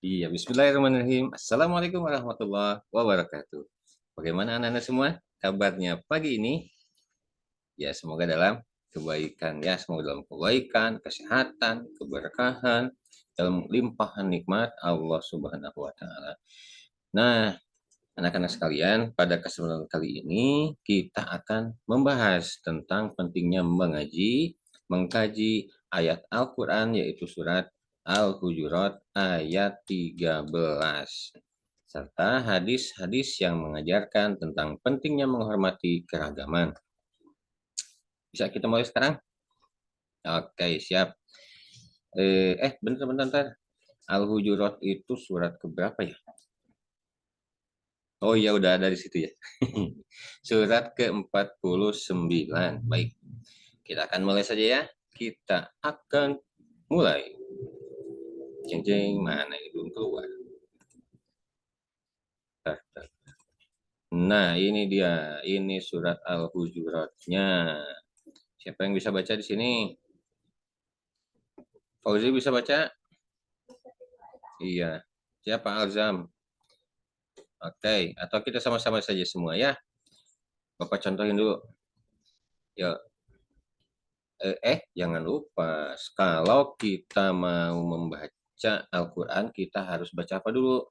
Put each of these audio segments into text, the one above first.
Iya, bismillahirrahmanirrahim. Assalamualaikum warahmatullahi wabarakatuh. Bagaimana anak-anak semua? Kabarnya pagi ini? Ya, semoga dalam kebaikan ya, semoga dalam kebaikan, kesehatan, keberkahan, dalam limpahan nikmat Allah Subhanahu wa taala. Nah, anak-anak sekalian, pada kesempatan kali ini kita akan membahas tentang pentingnya mengkaji ayat Al-Qur'an yaitu surat Al-Hujurat ayat 13 serta hadis-hadis yang mengajarkan tentang pentingnya menghormati keragaman. Bisa kita mulai sekarang? Oke, siap. Bentar. Al-Hujurat itu surat keberapa ya? Oh iya, udah ada di situ ya. Surat ke-49. Baik, kita akan mulai saja ya. Kita akan mulai. Ceng-ceng, mana ini belum keluar. Nah, ini dia. Ini surat Al-Hujuratnya. Siapa yang bisa baca di sini? Fauzi bisa baca? Iya. Siapa Alzam? Oke, atau kita sama-sama saja semua ya. Bapak contohin dulu. Ya, jangan lupa, kalau kita mau membaca Al-Quran, kita harus baca apa dulu?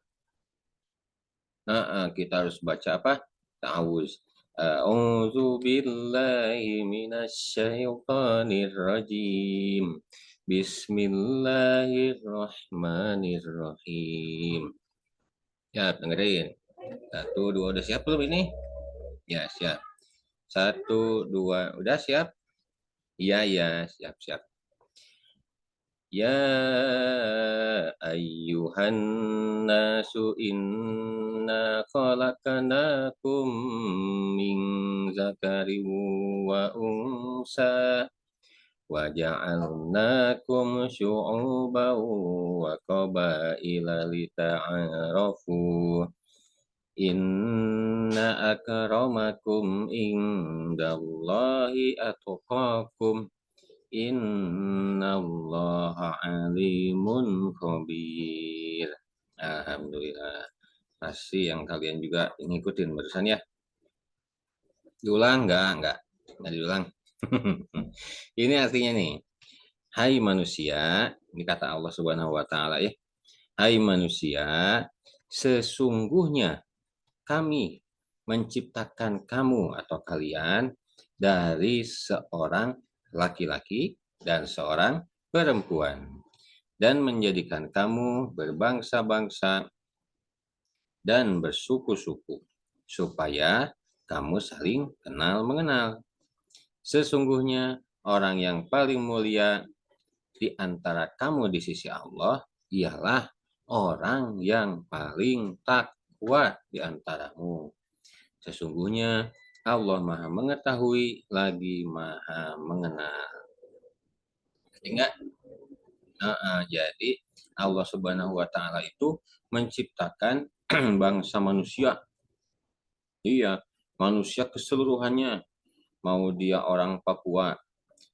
Nah, kita harus baca apa? Ta'awuz. A'udzu billahi minasyaitonir rajim. Bismillahirrahmanirrahim. Ya, dengerin. 1, 2, udah siap belum ini? Ya, siap. 1, 2, udah siap? Iya, ya, siap. Ya ayyuhan nasu inna khalaqnakum min zakari wa unsa wa ja'alnakum syu'uban wa qabaila lita'arafu inna akramakum indallahi atqakum innallaha alimun khabir. Alhamdulillah. Pasti yang kalian juga ngikutin barusan ya. Diulang enggak diulang. Ini artinya nih. Hai manusia, ini kata Allah Subhanahu wa taala ya. Hai manusia, sesungguhnya kami menciptakan kamu atau kalian dari seorang laki-laki dan seorang perempuan dan menjadikan kamu berbangsa-bangsa dan bersuku-suku supaya kamu saling kenal mengenal. Sesungguhnya orang yang paling mulia di antara kamu di sisi Allah ialah orang yang paling takwa di antaramu. Sesungguhnya Allah Maha Mengetahui lagi Maha Mengenal. Ingat, jadi Allah Subhanahu wa taala itu menciptakan bangsa manusia. Iya, manusia keseluruhannya, mau dia orang Papua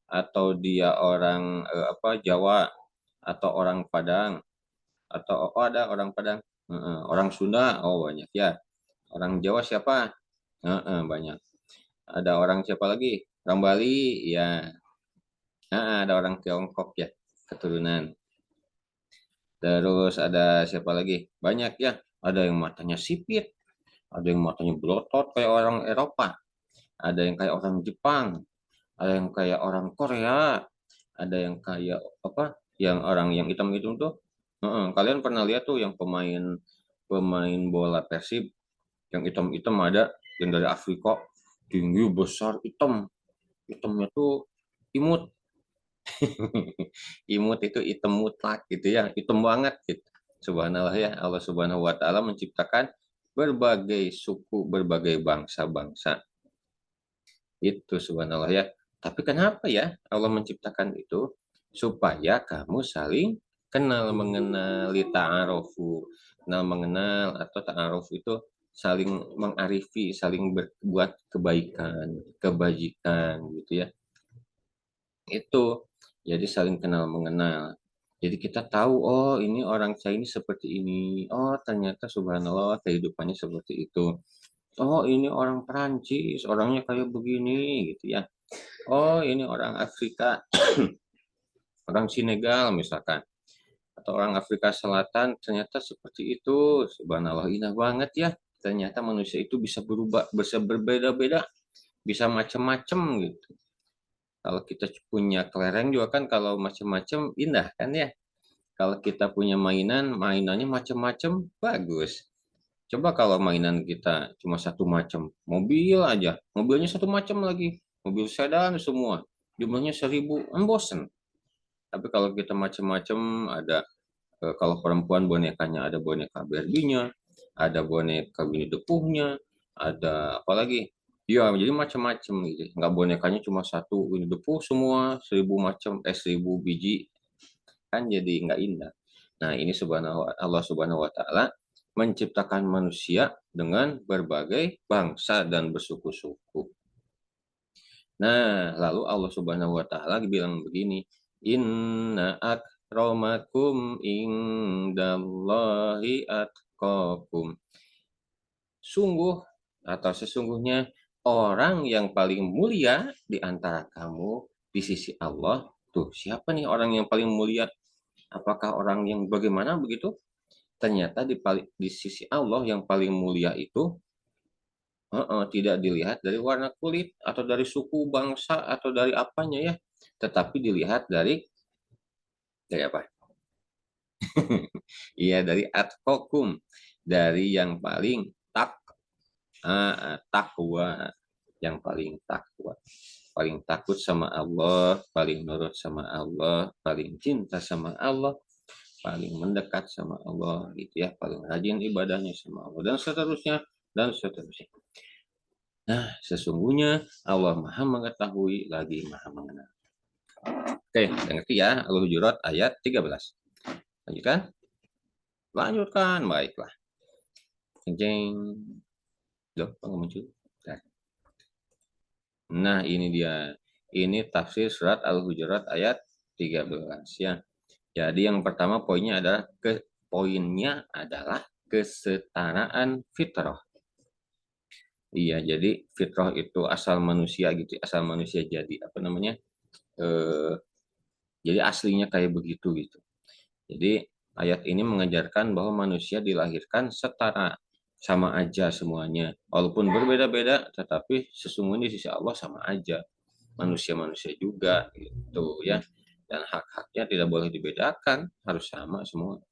atau dia orang Jawa atau orang Padang atau ada orang Padang, orang Sunda, banyak ya. Orang Jawa siapa? Banyak. Ada orang siapa lagi? Orang Bali, ya. Ada orang Tiongkok ya, keturunan. Terus ada siapa lagi? Banyak ya. Ada yang matanya sipit, ada yang matanya belotot kayak orang Eropa, ada yang kayak orang Jepang, ada yang kayak orang Korea, ada yang kayak apa? Yang orang yang hitam-hitam tuh. Kalian pernah lihat tuh yang pemain bola Persib yang hitam-hitam ada yang dari Afrika, tinggi besar hitam. Hitamnya tuh imut. Imut itu hitam mutlak gitu ya, hitam banget gitu. Subhanallah ya, Allah Subhanahu wa taala menciptakan berbagai suku, berbagai bangsa-bangsa. Itu subhanallah ya. Tapi kenapa ya Allah menciptakan itu? Supaya kamu saling kenal mengenal, ta'arufu. Kenal mengenal atau ta'aruf itu saling mengarifi, saling berbuat kebaikan, kebajikan gitu ya. Itu. Jadi saling kenal mengenal. Jadi kita tahu, oh ini orang China seperti ini. Oh ternyata subhanallah kehidupannya seperti itu. Oh ini orang Perancis, orangnya kayak begini gitu ya. Oh ini orang Afrika, orang Senegal misalkan. Atau orang Afrika Selatan ternyata seperti itu. Subhanallah indah banget ya. Ternyata manusia itu bisa berubah, bisa berbeda-beda, bisa macam-macam gitu. Kalau kita punya kelereng juga kan kalau macam-macam indah kan ya. Kalau kita punya mainan, mainannya macam-macam, bagus. Coba kalau mainan kita cuma satu macam, mobil aja, mobilnya satu macam lagi, mobil sedan semua, jumlahnya 1.000, kan bosen. Tapi kalau kita macam-macam, ada kalau perempuan bonekanya ada boneka Barbie-nya, ada boneka Winnie the Pooh-nya, ada apa lagi? Ya, jadi macam-macam gitu. Nggak bonekanya cuma satu Winnie the Pooh semua, 1.000 biji, kan jadi nggak indah. Nah, ini Allah Subhanahu wa taala menciptakan manusia dengan berbagai bangsa dan bersuku-suku. Nah, lalu Allah Subhanahu wa taala bilang begini, "Inna akramakum indallahi atqakum." Sungguh atau sesungguhnya orang yang paling mulia di antara kamu di sisi Allah. Tuh, siapa nih orang yang paling mulia? Apakah orang yang bagaimana begitu? Ternyata di sisi Allah yang paling mulia itu tidak dilihat dari warna kulit atau dari suku bangsa atau dari apanya ya, tetapi dilihat dari apa? Iya dari atqakum, dari yang paling takwa, yang paling takwa, paling takut sama Allah, paling nurut sama Allah, paling cinta sama Allah, paling mendekat sama Allah gitu ya, paling rajin ibadahnya sama Allah dan seterusnya dan seterusnya. Nah, sesungguhnya Allah Maha mengetahui lagi Maha mengenal. Oke, yang ngerti ya, Al-Hujurat ayat 13. Lanjutkan? Lanjutkan, baiklah. Jeng. Loh, kok nggak muncul? Nah, ini dia. Ini tafsir surat Al-Hujurat ayat 13 ya. Jadi yang pertama poinnya adalah kesetaraan fitrah. Iya, jadi fitrah itu asal manusia gitu, asal manusia jadi apa namanya? Eh, jadi aslinya kayak begitu gitu. Jadi ayat ini mengajarkan bahwa manusia dilahirkan setara, sama aja semuanya. Walaupun berbeda-beda, tetapi sesungguhnya di sisi Allah sama aja. Manusia-manusia juga gitu ya. Dan hak-haknya tidak boleh dibedakan, harus sama semua.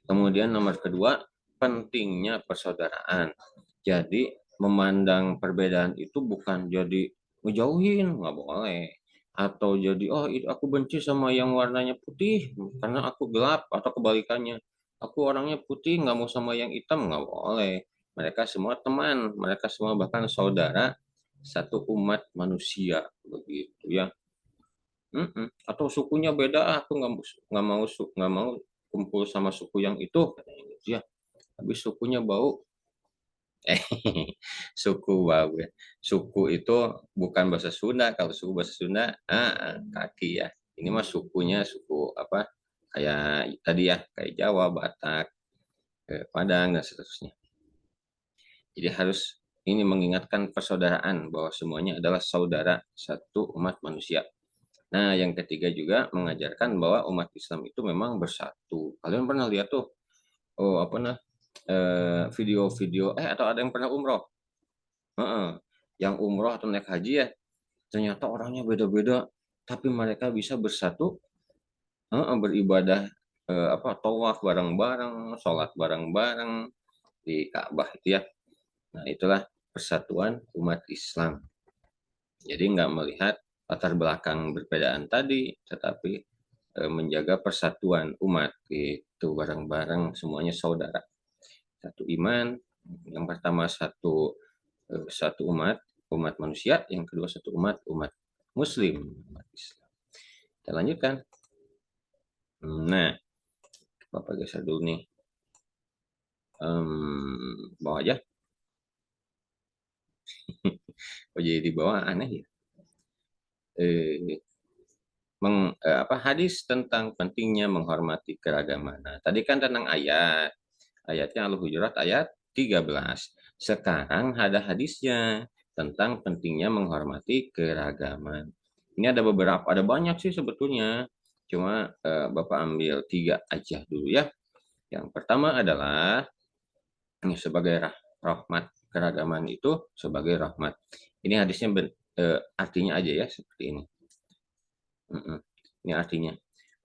Kemudian nomor kedua, pentingnya persaudaraan. Jadi memandang perbedaan itu bukan jadi ngejauhin, nggak boleh. Atau jadi, oh aku benci sama yang warnanya putih karena aku gelap, atau kebalikannya. Aku orangnya putih, nggak mau sama yang hitam, nggak boleh. Mereka semua teman, mereka semua bahkan saudara, satu umat manusia, begitu ya. Atau sukunya beda, aku nggak mau kumpul sama suku yang itu, katanya gitu ya. Habis sukunya bau, eh suku bau ya. Suku itu bukan bahasa Sunda, kalau suku bahasa Sunda, kaki ya. Ini mah sukunya suku apa? Kayak tadi ya, kayak Jawa, Batak, Padang dan seterusnya. Jadi harus ini mengingatkan persaudaraan bahwa semuanya adalah saudara satu umat manusia. Nah, yang ketiga juga mengajarkan bahwa umat Islam itu memang bersatu. Kalian pernah lihat tuh, oh apa nah, video-video, atau ada yang pernah umroh? Heeh. Yang umroh atau naik haji ya, ternyata orangnya beda-beda, tapi mereka bisa bersatu, beribadah, tawaf bareng-bareng, sholat bareng-bareng di Ka'bah itu ya. Nah, itulah persatuan umat Islam. Jadi nggak melihat latar belakang perbedaan tadi, tetapi menjaga persatuan umat itu bareng-bareng semuanya saudara. Satu iman, yang pertama satu umat manusia, yang kedua satu umat muslim, umat Islam. Kita lanjutkan. Nah, Bapak geser dulu nih. Bawa aja. Oh, jadi di bawah aneh ya. hadis tentang pentingnya menghormati keragaman. Nah, tadi kan tentang ayat. Ayatnya Al-Hujurat ayat 13. Sekarang ada hadisnya tentang pentingnya menghormati keragaman. Ini ada banyak sih sebetulnya. Cuma Bapak ambil 3 aja dulu ya. Yang pertama adalah ini sebagai rahmat, keragaman itu sebagai rahmat. Ini hadisnya artinya aja ya seperti ini. Ini artinya,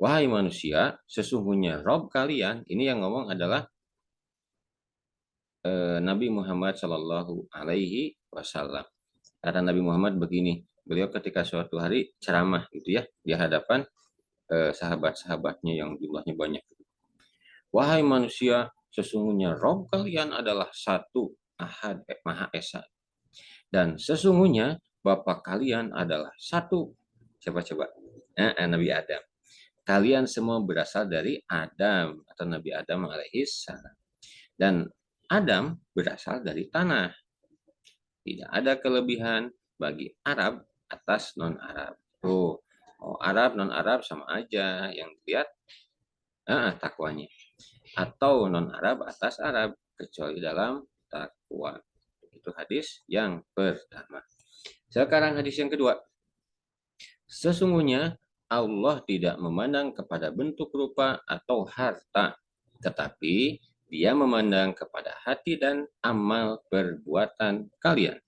wahai manusia, sesungguhnya Rob kalian, ini yang ngomong adalah Nabi Muhammad Shallallahu Alaihi Wasallam. Kata Nabi Muhammad begini, beliau ketika suatu hari ceramah gitu ya di hadapan sahabat-sahabatnya yang jumlahnya banyak. Wahai manusia, sesungguhnya Rob kalian adalah satu, Ahad, Maha Esa. Dan sesungguhnya Bapak kalian adalah satu. Coba-coba. Nabi Adam. Kalian semua berasal dari Adam atau Nabi Adam alaihissalam. Dan Adam berasal dari tanah. Tidak ada kelebihan bagi Arab atas non-Arab. Arab, non-Arab sama aja. Yang dilihat takwanya. Atau non-Arab atas Arab. Kecuali dalam takwa. Itu hadis yang pertama. Sekarang hadis yang kedua. Sesungguhnya Allah tidak memandang kepada bentuk rupa atau harta, tetapi Dia memandang kepada hati dan amal perbuatan kalian.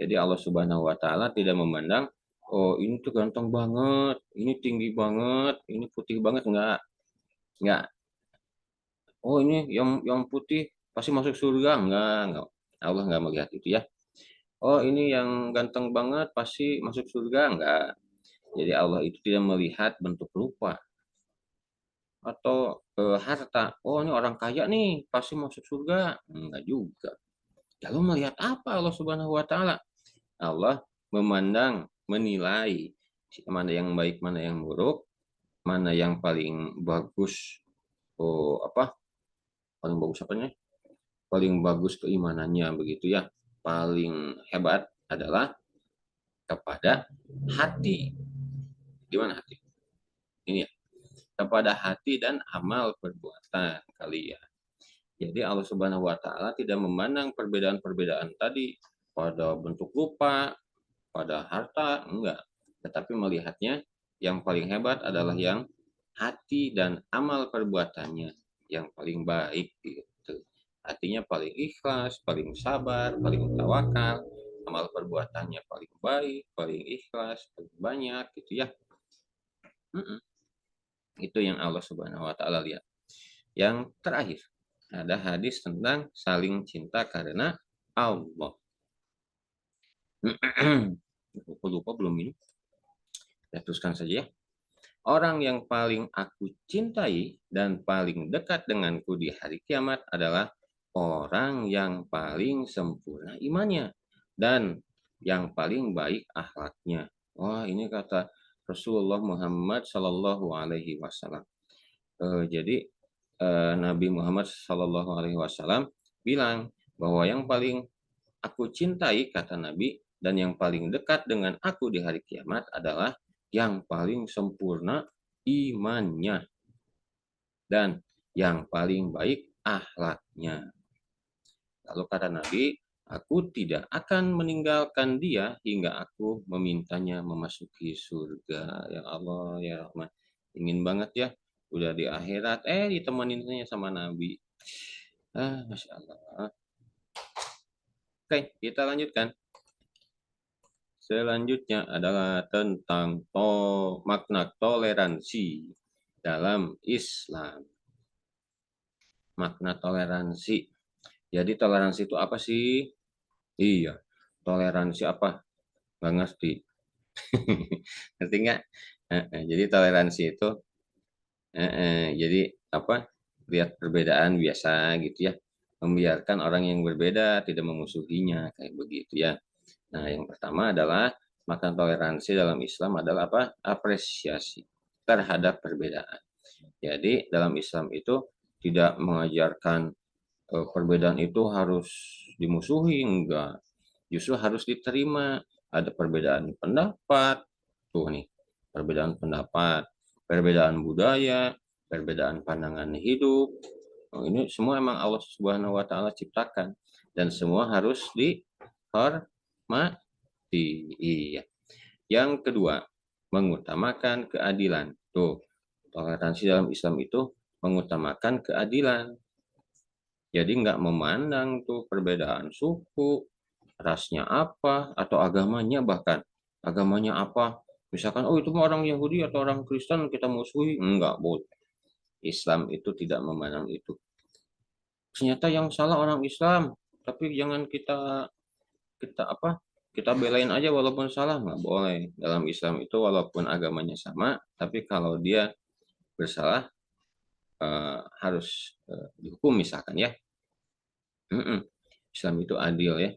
Jadi Allah Subhanahu wa taala tidak memandang, oh ini tuh ganteng banget, ini tinggi banget, ini putih banget, enggak. Enggak. Oh ini yang putih pasti masuk surga, enggak. Allah enggak melihat itu ya. Oh ini yang ganteng banget pasti masuk surga, enggak. Jadi Allah itu tidak melihat bentuk rupa atau harta. Oh ini orang kaya nih pasti masuk surga. Enggak juga. Lalu melihat apa Allah Subhanahu wa taala? Allah memandang, menilai mana yang baik, mana yang buruk, mana yang paling bagus. Paling bagus apanya? Paling bagus keimanannya begitu ya. Paling hebat adalah kepada hati. Gimana hati? Ini ya. Kepada hati dan amal perbuatan kalian. Jadi Allah Subhanahu wa taala tidak memandang perbedaan-perbedaan tadi pada bentuk rupa, pada harta, enggak. Tetapi melihatnya yang paling hebat adalah yang hati dan amal perbuatannya yang paling baik gitu. Hatinya paling ikhlas, paling sabar, paling tawakal, amal perbuatannya paling baik, paling ikhlas, paling banyak gitu ya. Itu yang Allah Subhanahu wa taala lihat. Yang terakhir, ada hadis tentang saling cinta karena Allah. Lupa belum ini. Saya teruskan saja ya. Orang yang paling aku cintai dan paling dekat denganku di hari kiamat adalah orang yang paling sempurna imannya dan yang paling baik akhlaknya. Wah, ini kata Rasulullah Muhammad Sallallahu Alaihi Wasallam. Jadi Nabi Muhammad Sallallahu Alaihi Wasallam bilang bahwa yang paling aku cintai, kata Nabi, dan yang paling dekat dengan aku di hari kiamat adalah yang paling sempurna imannya dan yang paling baik akhlaknya. Lalu kata Nabi, aku tidak akan meninggalkan dia hingga aku memintanya memasuki surga. Ya Allah, ya Rahman. Ingin banget ya, udah di akhirat, ditemeninnya sama Nabi. Masya Allah. Oke, kita lanjutkan. Selanjutnya adalah tentang makna toleransi dalam Islam. Makna toleransi. Jadi toleransi itu apa sih? Iya, toleransi apa? Nggak ngerti. Ngerti nggak? Jadi toleransi itu, jadi apa? Lihat perbedaan biasa gitu ya. Membiarkan orang yang berbeda, tidak memusuhinya, kayak begitu ya. Nah, yang pertama adalah makna toleransi dalam Islam adalah apa? Apresiasi terhadap perbedaan. Jadi dalam Islam itu tidak mengajarkan perbedaan itu harus dimusuhi, enggak. Justru harus diterima. Ada perbedaan pendapat, tuh nih, perbedaan pendapat, perbedaan budaya, perbedaan pandangan hidup. Oh, ini semua emang Allah Subhanahu wa taala ciptakan dan semua harus dihormati. Iya. Yang kedua, mengutamakan keadilan. Tuh, toleransi dalam Islam itu mengutamakan keadilan. Jadi nggak memandang tuh perbedaan suku, rasnya apa, atau agamanya bahkan. Agamanya apa? Misalkan, oh itu mah orang Yahudi atau orang Kristen kita musuhi. Enggak boleh. Islam itu tidak memandang itu. Ternyata yang salah orang Islam, tapi jangan kita kita apa? Kita belain aja walaupun salah, nggak boleh. Dalam Islam itu walaupun agamanya sama, tapi kalau dia bersalah harus dihukum misalkan ya. Islam itu adil ya,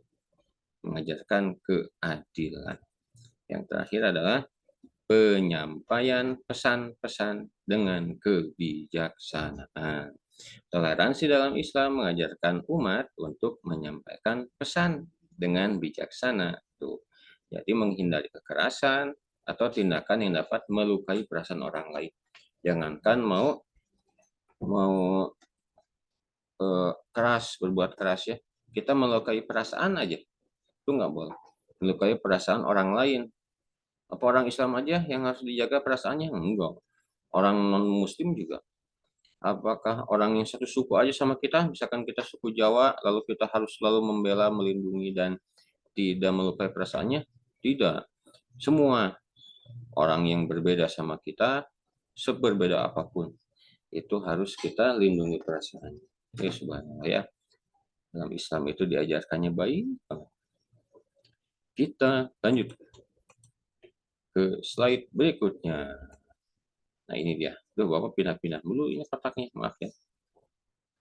mengajarkan keadilan. Yang terakhir adalah penyampaian pesan-pesan dengan kebijaksanaan. Toleransi dalam Islam mengajarkan umat untuk menyampaikan pesan dengan bijaksana. Tuh. Jadi menghindari kekerasan atau tindakan yang dapat melukai perasaan orang lain. Jangankan mau keras, berbuat keras ya. Kita melukai perasaan aja. Itu nggak boleh. Melukai perasaan orang lain. Apa orang Islam aja yang harus dijaga perasaannya? Enggak. Orang non-muslim juga. Apakah orang yang satu suku aja sama kita, misalkan kita suku Jawa, lalu kita harus selalu membela, melindungi, dan tidak melukai perasaannya? Tidak. Semua orang yang berbeda sama kita, seberbeda apapun, itu harus kita lindungi perasaannya. Ya subhanallah ya. Dalam Islam itu diajarkannya baik. Kita lanjut ke slide berikutnya. Nah ini dia. Duh, Bapak pindah-pindah dulu ini kotaknya, maaf ya.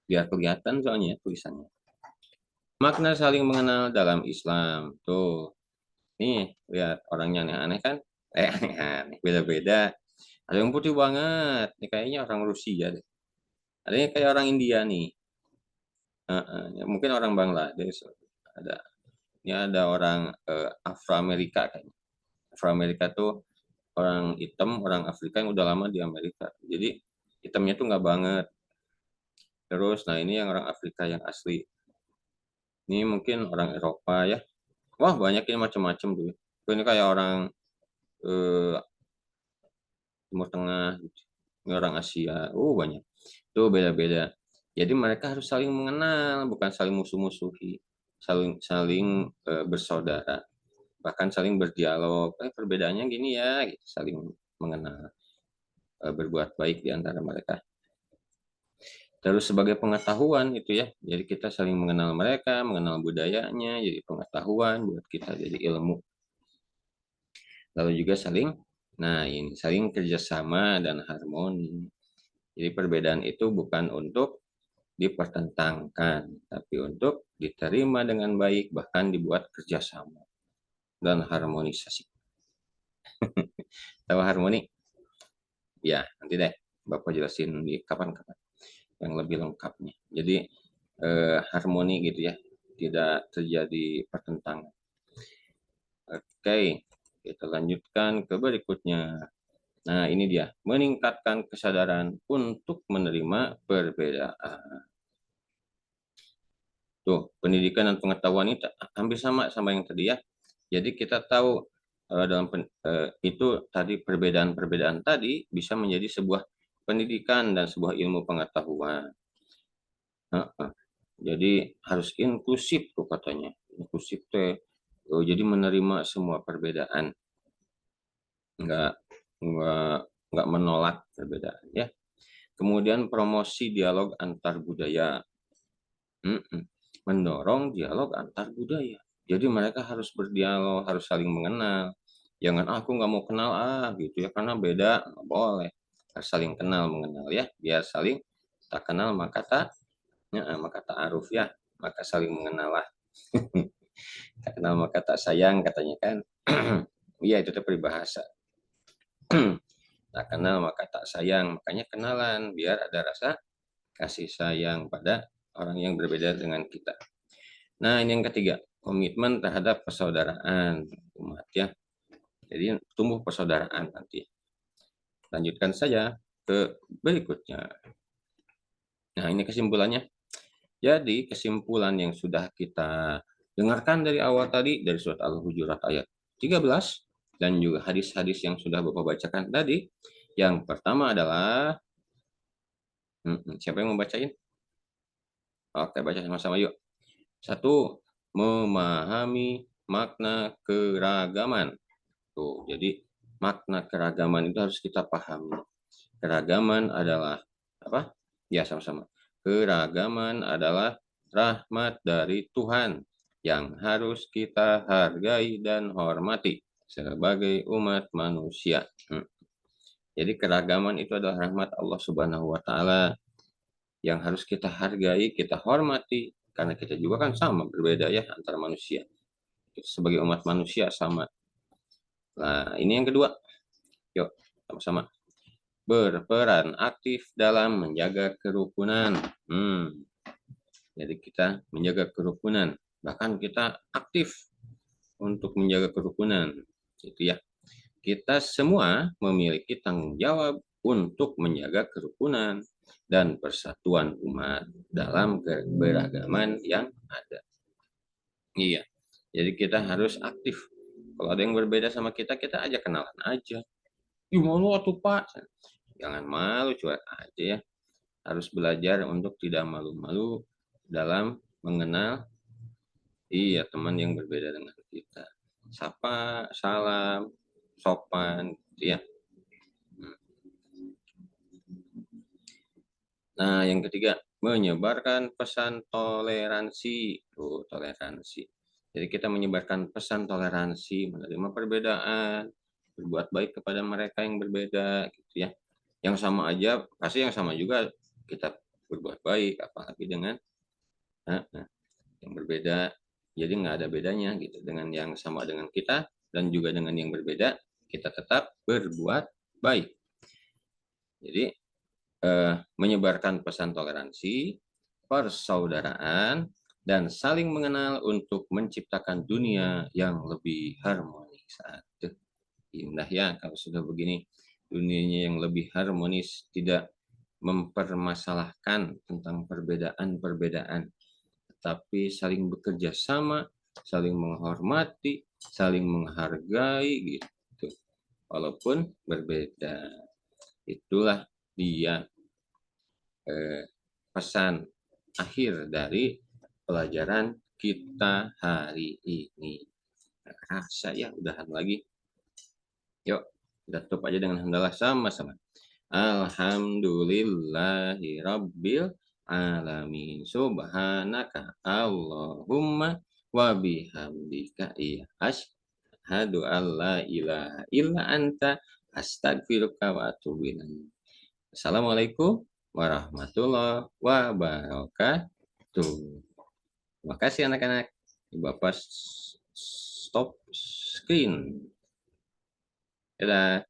Biar kelihatan soalnya tulisannya. Makna saling mengenal dalam Islam. Tuh. Nih, lihat orangnya aneh-aneh kan? Aneh-aneh, beda-beda. Ada yang putih banget. Ini kayaknya orang Rusia deh. Ada yang kayak orang India nih. Mungkin orang Bangladesh. Ada. Ini ada orang Afro-Amerika kayaknya. Afro-Amerika tuh orang hitam, orang Afrika yang udah lama di Amerika. Jadi hitamnya tuh nggak banget. Terus, nah ini yang orang Afrika yang asli. Ini mungkin orang Eropa ya. Wah banyak ini macam-macam tuh. Ini kayak orang Timur Tengah, gitu. Ini orang Asia. Banyak. Itu beda-beda. Jadi mereka harus saling mengenal, bukan saling musuh-musuhi. Saling bersaudara. Bahkan saling berdialog. Perbedaannya gini ya, gitu. Saling mengenal. Berbuat baik di antara mereka. Terus sebagai pengetahuan itu ya, jadi kita saling mengenal mereka, mengenal budayanya, jadi pengetahuan buat kita, jadi ilmu. Lalu juga saling kerjasama dan harmoni. Jadi perbedaan itu bukan untuk dipertentangkan, tapi untuk diterima dengan baik, bahkan dibuat kerjasama dan harmonisasi. Tahu harmoni? Ya, nanti deh Bapak jelasin di kapan-kapan yang lebih lengkapnya. Jadi harmoni gitu ya, tidak terjadi pertentangan. Oke, kita lanjutkan ke berikutnya. Nah, ini dia, meningkatkan kesadaran untuk menerima perbedaan. Tuh, pendidikan dan pengetahuan ini hampir sama yang tadi ya. Jadi kita tahu itu tadi perbedaan-perbedaan tadi bisa menjadi sebuah pendidikan dan sebuah ilmu pengetahuan. Jadi harus inklusif tuh katanya. Inklusif teh. Jadi menerima semua perbedaan. Enggak menolak perbedaan ya. Kemudian promosi dialog antar budaya. Mendorong dialog antar budaya. Jadi mereka harus berdialog, harus saling mengenal. Jangan aku nggak mau kenal gitu ya karena beda, nggak boleh. Harus saling kenal mengenal ya, biar saling tak kenal maka ta'aruf ya, maka saling mengenal lah. Tak kenal maka tak sayang katanya kan. Iya itu peribahasa. Tak kenal maka tak sayang, makanya kenalan biar ada rasa kasih sayang pada orang yang berbeda dengan kita. Nah, ini yang ketiga, komitmen terhadap persaudaraan umat ya. Jadi tumbuh persaudaraan nanti. Lanjutkan saja ke berikutnya. Nah, ini kesimpulannya. Jadi, kesimpulan yang sudah kita dengarkan dari awal tadi, dari surat Al-Hujurat ayat 13, dan juga hadis-hadis yang sudah Bapak bacakan tadi. Yang pertama adalah, siapa yang mau bacain? Oke, baca sama-sama yuk. Satu, memahami makna keragaman. Tuh, jadi makna keragaman itu harus kita pahami. Keragaman adalah apa? Ya, sama-sama. Keragaman adalah rahmat dari Tuhan yang harus kita hargai dan hormati sebagai umat manusia. Jadi keragaman itu adalah rahmat Allah Subhanahu wa taala yang harus kita hargai, kita hormati karena kita juga kan sama, berbeda ya antara manusia. Kita sebagai umat manusia sama. Nah, ini yang kedua. Yuk, sama-sama. Berperan aktif dalam menjaga kerukunan. Jadi kita menjaga kerukunan, bahkan kita aktif untuk menjaga kerukunan. Itu ya. Kita semua memiliki tanggung jawab untuk menjaga kerukunan dan persatuan umat dalam keberagaman yang ada. Iya. Jadi kita harus aktif. Kalau ada yang berbeda sama kita, kita aja kenalan aja. Gimana tuh Pak? Jangan malu, cuek aja ya. Harus belajar untuk tidak malu-malu dalam mengenal teman yang berbeda dengan kita. Sapa, salam, sopan, gitu ya. Nah, yang ketiga, menyebarkan pesan toleransi. Tuh, toleransi. Jadi kita menyebarkan pesan toleransi, menerima perbedaan, berbuat baik kepada mereka yang berbeda, gitu ya. Yang sama aja, pasti yang sama juga kita berbuat baik, apalagi dengan yang berbeda. Jadi nggak ada bedanya gitu dengan yang sama dengan kita dan juga dengan yang berbeda, kita tetap berbuat baik. Jadi menyebarkan pesan toleransi, persaudaraan, dan saling mengenal untuk menciptakan dunia yang lebih harmonis. Aduh, indah ya kalau sudah begini, dunianya yang lebih harmonis, tidak mempermasalahkan tentang perbedaan-perbedaan, tetapi saling bekerja sama, saling menghormati, saling menghargai gitu. Walaupun berbeda. Itulah dia pesan akhir dari pelajaran kita hari ini. Rasa ya udahan lagi. Yuk, kita tutup aja dengan hamdalah sama-sama. Alhamdulillahi rabbil alamin. Subhanaka Allahumma wa bihamdika asyhadu an la ilaha illa anta astaghfiruka wa atubu ilaik. Assalamualaikum warahmatullahi wabarakatuh. Terima kasih anak-anak. Bapak stop screen. Dadah.